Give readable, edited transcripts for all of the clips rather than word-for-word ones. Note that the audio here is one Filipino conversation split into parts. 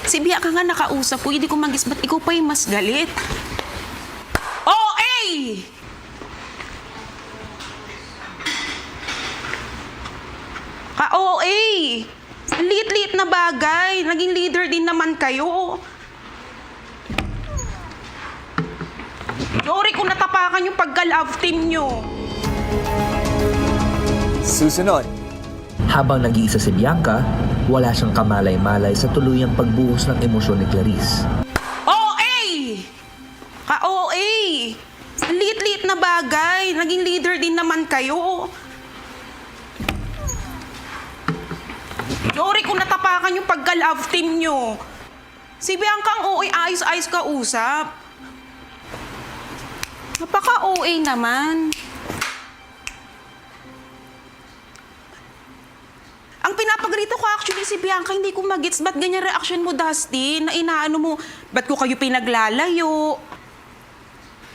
Si Bianca nga nakausap ko, hindi ko magis, ba't ikaw pa yung mas galit? OA! Ka-OA! Liit-liit na bagay. Naging leader din naman kayo. Sorry kung natapakan yung pagka-love team nyo. Susunod. Habang nag-iisa si Bianca, wala siyang kamalay-malay sa tuluyang pagbuhos ng emosyon ni Clarice. OA! Ka-OA! Liit-liit na bagay. Naging leader din naman kayo. Sorry kung natapakan yung pagka-love team nyo. Si Bianca ang OA, ayos-ayos ka usap. Napaka-OA naman. Ang pinapagrito ko actually si Bianca, hindi ko magets. Ba't ganyan reaction mo, Dusty? Na inaano mo, ba't ko kayo pinaglalayo?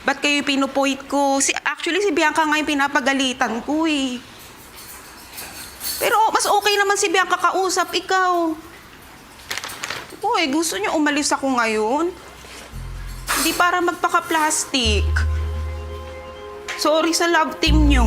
Ba't kayo pinupoint ko? Actually, si Bianca nga yung pinapagalitan ko eh. Pero mas okay naman si Bianca kausap, ikaw. Uy, gusto niyo umalis ako ngayon? Hindi para magpaka-plastic. Sorry sa love team niyo.